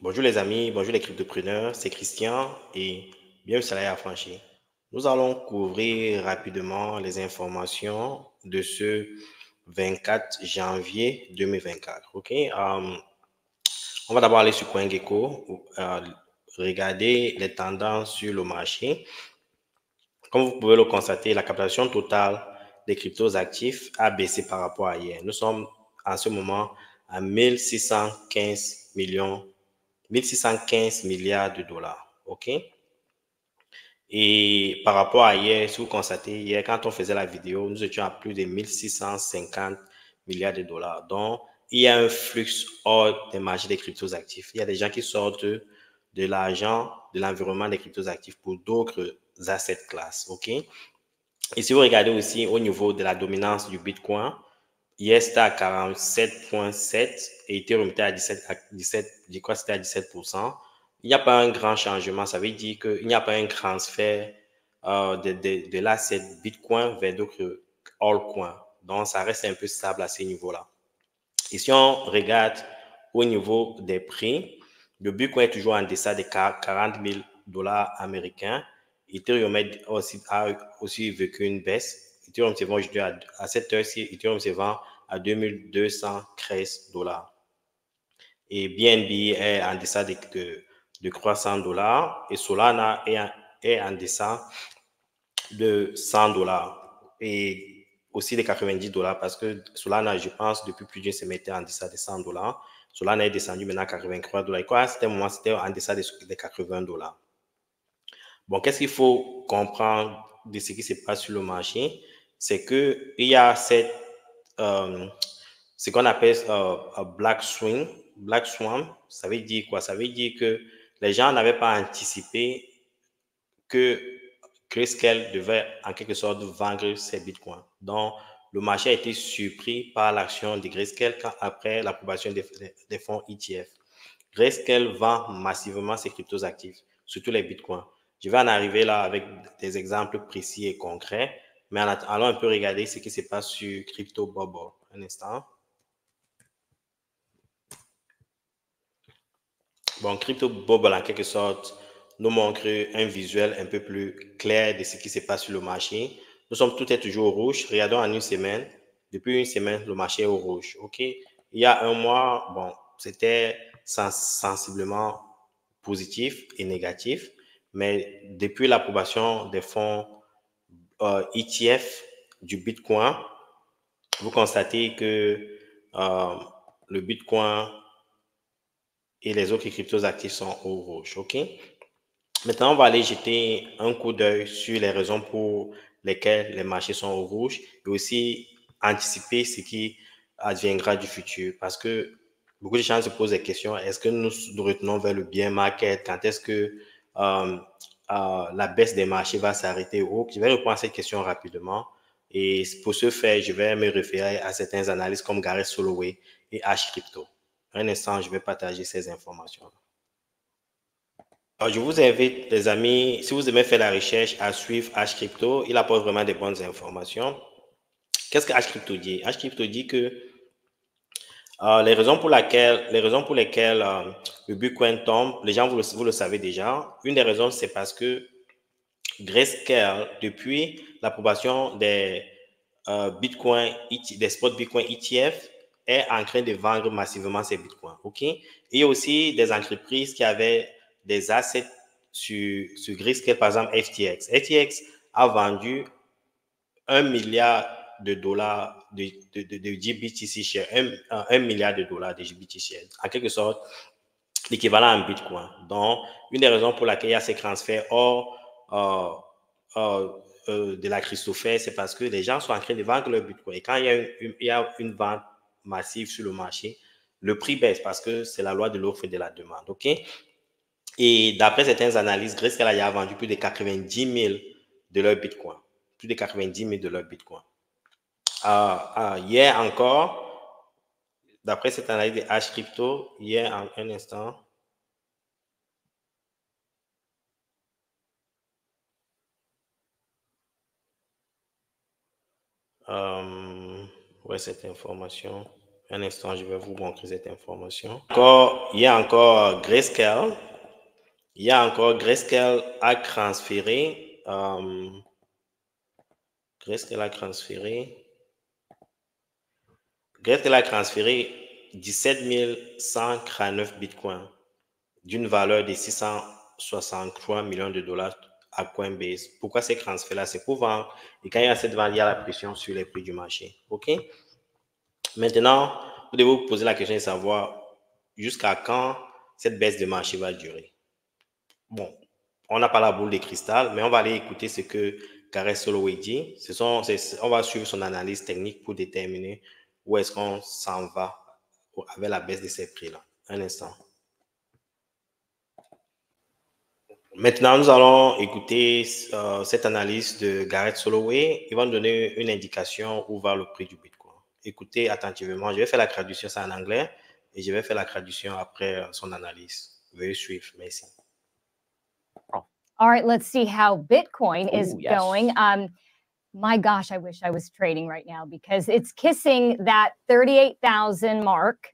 Bonjour les amis, bonjour les cryptopreneurs, c'est Christian et bienvenue sur la Affranchi. Nous allons couvrir rapidement les informations de ce 24 janvier 2024. Ok, on va d'abord aller sur CoinGecko, regarder les tendances sur le marché. Comme vous pouvez le constater, la capitalisation totale des cryptos actifs a baissé par rapport à hier. Nous sommes en ce moment à 1615 milliards de dollars. OK? Et par rapport à hier, si vous constatez, hier, quand on faisait la vidéo, nous étions à plus de 1650 milliards de dollars. Donc, il y a un flux hors des marchés des cryptos actifs. Il y a des gens qui sortent de l'argent, de l'environnement des cryptos actifs pour d'autres assets classes. OK? Et si vous regardez aussi au niveau de la dominance du Bitcoin, hier c'était à 47,7 et Ethereum était à 17, je crois que c'était à 17%. Il n'y a pas un grand changement, ça veut dire qu'il n'y a pas un transfert de l'asset Bitcoin vers d'autres altcoins. Donc, ça reste un peu stable à ce niveau-là. Et si on regarde au niveau des prix, le Bitcoin est toujours en deçà de 40 000 dollars américains. Ethereum a aussi vécu une baisse. Ethereum se vend aujourd'hui à cette heure-ci, Ethereum se vend à 2213 dollars. Et BNB est en deçà de 300 dollars et Solana est en deçà de 100 dollars et aussi de 90 dollars parce que Solana, je pense, depuis plus d'une semaine, était en deçà de 100 dollars. Solana est descendu maintenant à 83 dollars. Et quoi, à un moment, c'était en deçà de 80 dollars. Bon, qu'est-ce qu'il faut comprendre de ce qui se passe sur le marché? C'est qu'il y a ce qu'on appelle un Black Swing. Black Swan, ça veut dire quoi? Ça veut dire que les gens n'avaient pas anticipé que Grayscale devait en quelque sorte vendre ses bitcoins. Donc, le marché a été surpris par l'action de Grayscale après l'approbation des fonds ETF. Grayscale vend massivement ses cryptos actifs, surtout les bitcoins. Je vais en arriver là avec des exemples précis et concrets, mais allons un peu regarder ce qui se passe sur Crypto Bubble. Un instant. Bon, Crypto Bubble, en quelque sorte, nous montre un visuel un peu plus clair de ce qui se passe sur le marché. Nous sommes tout est toujours au rouge. Regardons en une semaine. Depuis une semaine, le marché est au rouge. OK? Il y a un mois, bon, c'était sensiblement positif et négatif. Mais depuis l'approbation des fonds ETF du Bitcoin, vous constatez que euh, le Bitcoin et les autres cryptos actifs sont au rouge. OK? Maintenant, on va aller jeter un coup d'œil sur les raisons pour lesquelles les marchés sont au rouge et aussi anticiper ce qui adviendra du futur. Parce que beaucoup de gens se posent des questions. Est-ce que nous retenons vers le bien market? Quand est-ce que la baisse des marchés va s'arrêter? Je vais répondre à cette question rapidement. Et pour ce faire, je vais me référer à certains analystes comme Gareth Soloway et H Crypto. Un instant, je vais partager ces informations. Alors, je vous invite, les amis, si vous aimez faire la recherche, à suivre H-Crypto. Il apporte vraiment des bonnes informations. Qu'est-ce que H-Crypto dit? H-Crypto dit que les raisons pour lesquelles le Bitcoin tombe, les gens, vous le savez déjà. Une des raisons, c'est parce que Grayscale, depuis l'approbation des Bitcoin, des spots Bitcoin ETF, est en train de vendre massivement ses Bitcoins. OK? Et il y a aussi des entreprises qui avaient des assets sur Grayscale, par exemple FTX. FTX a vendu 1 milliard de dollars de GBTC share, 1 milliard de dollars de GBTC share, en quelque sorte l'équivalent en Bitcoin. Donc, une des raisons pour laquelle il y a ces transferts hors de la cryptosphère, c'est parce que les gens sont en train de vendre leur Bitcoin. Et quand il y a une vente massive sur le marché, le prix baisse parce que c'est la loi de l'offre et de la demande. OK? Et d'après certaines analyses, Grayscale a vendu plus de 90 000 de leur Bitcoin. Plus de 90 000 de leur Bitcoin. Hier encore, d'après cette analyse de H Crypto, hier, en un instant, ouais, cette information. Un instant, je vais vous montrer cette information. Encore, il y a encore Grayscale. Il y a encore Grayscale à transférer. Grayscale a transféré. Grayscale a transféré 17 149 bitcoins d'une valeur de 663 millions de dollars à Coinbase. Pourquoi ces transferts-là? C'est pour vendre. Et quand il y a cette vente, il y a la pression sur les prix du marché. OK? Maintenant, vous devez vous poser la question de savoir jusqu'à quand cette baisse de marché va durer. Bon, on n'a pas la boule de cristal, mais on va aller écouter ce que Gareth Soloway dit. On va suivre son analyse technique pour déterminer où est-ce qu'on s'en va avec la baisse de ces prix-là. Un instant. Maintenant, nous allons écouter cette analyse de Gareth Soloway. Il va nous donner une indication où va le prix du Bitcoin. Écoutez attentivement. Je vais faire la traduction, ça en anglais, et je vais faire la traduction après son analyse. Veuillez suivre. Merci. All right, let's see how Bitcoin is going. My gosh, I wish I was trading right now because it's kissing that 38,000 mark.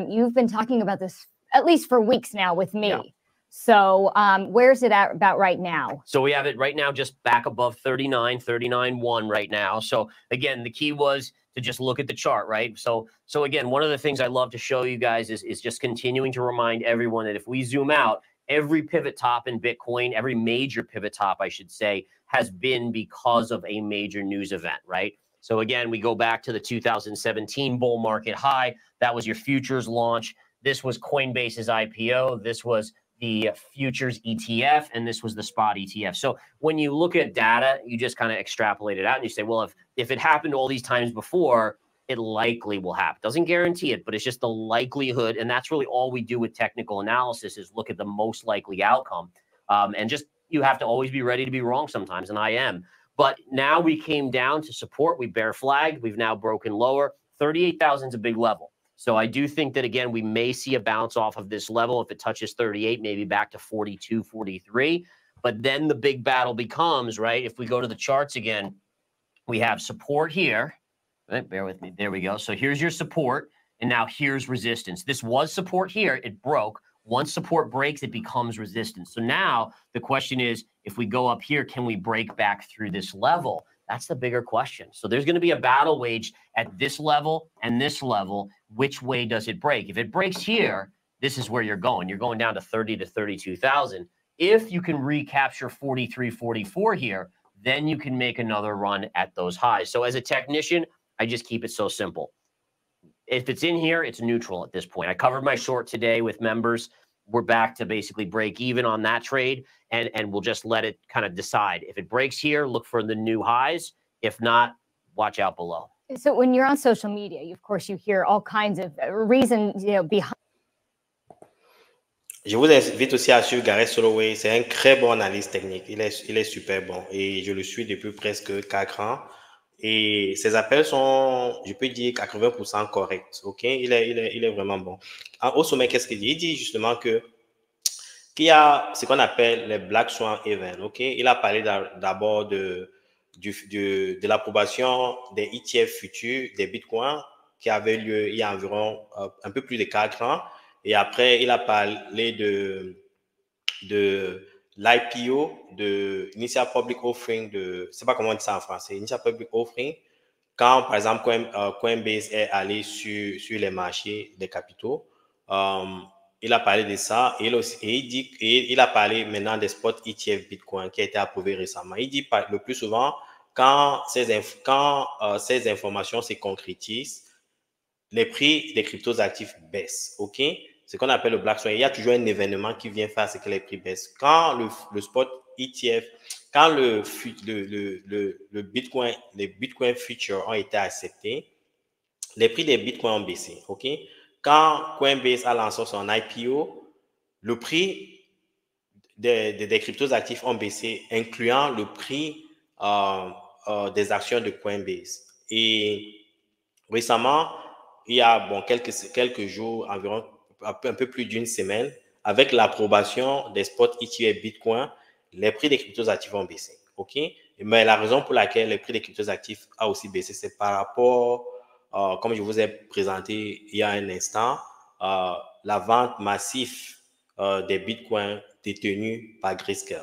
You've been talking about this at least for weeks now with me. Yeah. So where's it at about right now? So we have it right now just back above 39.1 right now. So again, the key was to just look at the chart, right? So again, one of the things I love to show you guys is just continuing to remind everyone that if we zoom out, every pivot top in Bitcoin, every major pivot top, I should say, has been because of a major news event, right? So again, we go back to the 2017 bull market high. That was your futures launch. This was Coinbase's IPO. This was the futures ETF, and this was the spot ETF. So when you look at data, you just kind of extrapolate it out and you say, well, if it happened all these times before, it likely will happen. Doesn't guarantee it, but it's just the likelihood. And that's really all we do with technical analysis is look at the most likely outcome. And just, you have to always be ready to be wrong sometimes. And I am, but now we came down to support. We bear flagged. We've now broken lower. 38,000 is a big level. So I do think that, again, we may see a bounce off of this level. If it touches 38, maybe back to 42, 43. But then the big battle becomes, right? If we go to the charts again, we have support here. Right, bear with me. There we go. So here's your support. And now here's resistance. This was support here. It broke. Once support breaks, it becomes resistance. So now the question is, if we go up here, can we break back through this level? That's the bigger question. So there's going to be a battle waged at this level and this level. Which way does it break? If it breaks here, this is where you're going. You're going down to 30 to 32,000. If you can recapture 43, 44 here, then you can make another run at those highs. So as a technician, I just keep it so simple. If it's in here, it's neutral at this point. I covered my short today with members. We're back to basically break even on that trade, and we'll just let it kind of decide. If it breaks here, look for the new highs. If not, watch out below. So when you're on social media, of course, you hear all kinds of reasons, behind. Je vous invite aussi à suivre Gareth Soloway. C'est un très bon analyste technique. Il est super bon et je le suis depuis presque 4 ans. Et ses appels sont, je peux dire, 80% corrects. OK? Il est vraiment bon. Au sommet, qu'est-ce qu'il dit? Il dit justement qu'il y a ce qu'on appelle les Black Swan Events. OK? Il a parlé d'abord de l'approbation des ETF futurs, des Bitcoins, qui avait lieu il y a environ un peu plus de 4 ans. Et après, il a parlé de l'IPO, de Initial Public Offering, je ne sais pas comment on dit ça en français, Initial Public Offering, quand, par exemple, Coinbase est allé sur les marchés des capitaux. Il a parlé de ça et il a parlé maintenant des spots ETF Bitcoin qui a été approuvé récemment. Il dit le plus souvent, quand ces informations se concrétisent, les prix des cryptos actifs baissent. OK? Ce qu'on appelle le Black Swan. Il y a toujours un événement qui vient faire ce que les prix baissent. Quand le spot ETF, quand le Bitcoin, les Bitcoin futures ont été acceptés, les prix des Bitcoins ont baissé. OK? Quand Coinbase a lancé son IPO, le prix des cryptos actifs ont baissé, incluant le prix des actions de Coinbase. Et récemment, il y a quelques jours, environ un peu plus d'une semaine, avec l'approbation des spots ETF Bitcoin, les prix des cryptos actifs ont baissé. OK? Mais la raison pour laquelle les prix des cryptos actifs a aussi baissé, c'est par rapport comme je vous ai présenté il y a un instant, la vente massive des bitcoins détenus par Grayscale.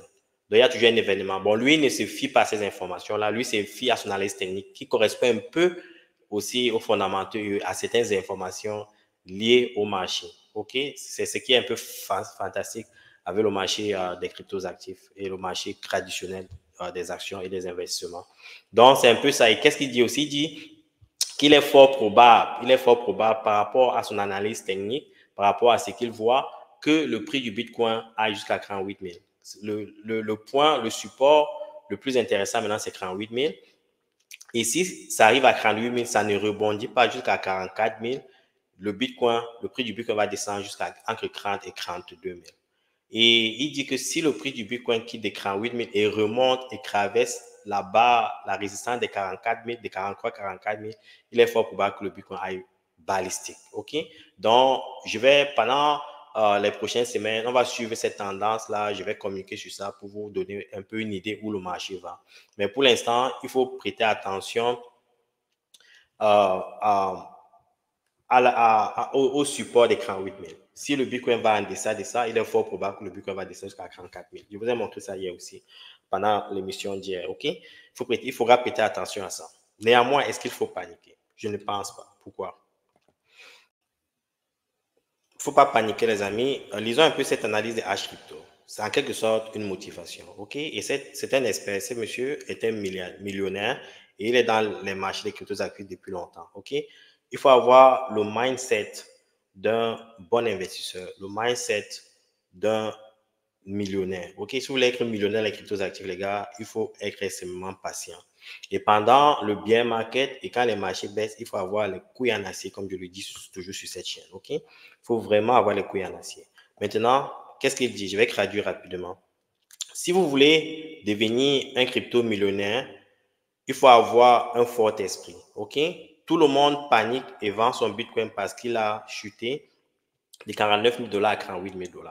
Donc, il y a toujours un événement. Bon, lui, il ne se fie pas à ces informations-là. Lui, se fie à son analyse technique qui correspond un peu aussi aux fondamentaux, à certaines informations liées au marché. OK? C'est ce qui est un peu fantastique avec le marché des cryptos actifs et le marché traditionnel des actions et des investissements. Donc, c'est un peu ça. Et qu'est-ce qu'il dit aussi? Il dit qu'il est fort probable, par rapport à son analyse technique, par rapport à ce qu'il voit, que le prix du Bitcoin aille jusqu'à 48 000. Le point, le support le plus intéressant maintenant, c'est 48 000. Et si ça arrive à 48 000, ça ne rebondit pas jusqu'à 44 000, le prix du Bitcoin va descendre jusqu'à entre 30 et 32 000. Et il dit que si le prix du Bitcoin quitte des 48 000 et remonte et traverse la barre, la résistance des 44 000, des 43 44 000, il est fort probable que le Bitcoin aille balistique. OK? Donc, je vais, pendant les prochaines semaines, on va suivre cette tendance-là. Je vais communiquer sur ça pour vous donner un peu une idée où le marché va. Mais pour l'instant, il faut prêter attention au support des 48 000. Si le Bitcoin va en deçà de ça, il est fort probable que le Bitcoin va descendre jusqu'à 44 000. Je vous ai montré ça hier aussi, pendant l'émission d'hier. OK? Il faudra prêter attention à ça. Néanmoins, est-ce qu'il faut paniquer? Je ne pense pas. Pourquoi? Il ne faut pas paniquer, les amis. Lisons un peu cette analyse de H-Crypto. C'est en quelque sorte une motivation. OK? Et c'est un expert. Ce monsieur est un millionnaire et il est dans les marchés des cryptos actifs depuis longtemps. OK? Il faut avoir le mindset d'un bon investisseur, le mindset d'un millionnaire. OK? Si vous voulez être millionnaire les cryptos actifs, les gars, il faut être extrêmement patient. Et pendant le bear market et quand les marchés baissent, il faut avoir les couilles en acier, comme je le dis toujours sur cette chaîne. OK? Il faut vraiment avoir les couilles en acier. Maintenant, qu'est-ce qu'il dit? Je vais traduire rapidement. Si vous voulez devenir un crypto millionnaire, il faut avoir un fort esprit. OK? Tout le monde panique et vend son Bitcoin parce qu'il a chuté de 49 000 $ à 38 000 $.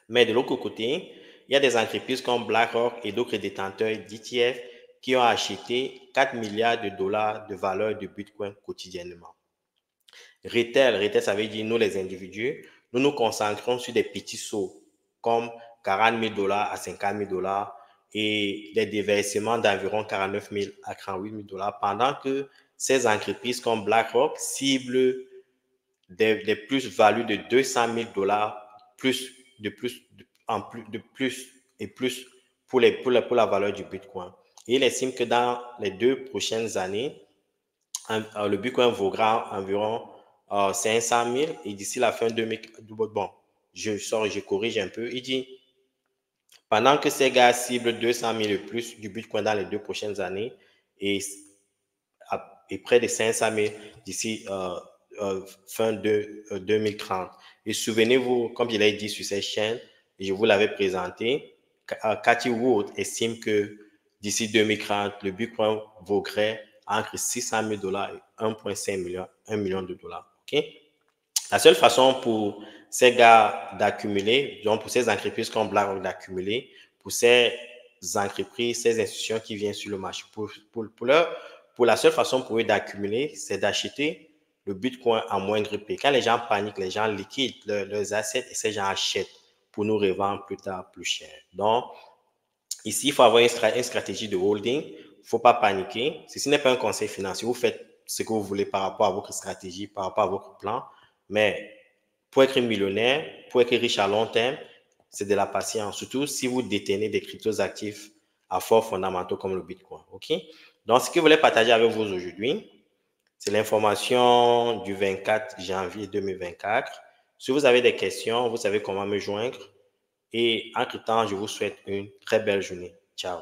Mais de l'autre côté, il y a des entreprises comme BlackRock et d'autres détenteurs d'ETF qui ont acheté 4 milliards de dollars de valeur de Bitcoin quotidiennement. Retail, ça veut dire nous les individus, nous nous concentrons sur des petits sauts comme 40 000 $ à 50 000 $ et des déversements d'environ 49 000 à 38 000 $ pendant que ces entreprises comme BlackRock ciblent des plus-values de 200 000 $ plus pour la valeur du Bitcoin. Et il estime que dans les 2 prochaines années, le Bitcoin vaudra environ 500 000 et d'ici la fin 2000, bon, je corrige un peu, il dit, pendant que ces gars ciblent 200 000 et plus du Bitcoin dans les 2 prochaines années et près de 500 000 d'ici fin de 2030. Et souvenez-vous, comme je l'ai dit sur cette chaîne, et je vous l'avais présenté, Cathie Wood estime que d'ici 2030, le Bitcoin vaudrait entre 600 000 $ et 1,5 million, 1 million de dollars. Okay? La seule façon pour ces gars d'accumuler, donc pour ces entreprises comme BlackRock d'accumuler, pour ces entreprises, ces institutions qui viennent sur le marché, pour la seule façon pour eux d'accumuler, c'est d'acheter le Bitcoin à moindre prix. Quand les gens paniquent, les gens liquident leurs assets et ces gens achètent pour nous revendre plus tard plus cher. Donc, ici, il faut avoir une stratégie de holding. Il ne faut pas paniquer. Ceci n'est pas un conseil financier. Vous faites ce que vous voulez par rapport à votre stratégie, par rapport à votre plan. Mais pour être millionnaire, pour être riche à long terme, c'est de la patience. Surtout si vous détenez des cryptos actifs à forts fondamentaux comme le Bitcoin. OK? Donc, ce que je voulais partager avec vous aujourd'hui, c'est l'information du 24 janvier 2024. Si vous avez des questions, vous savez comment me joindre. Et entre-temps, je vous souhaite une très belle journée. Ciao.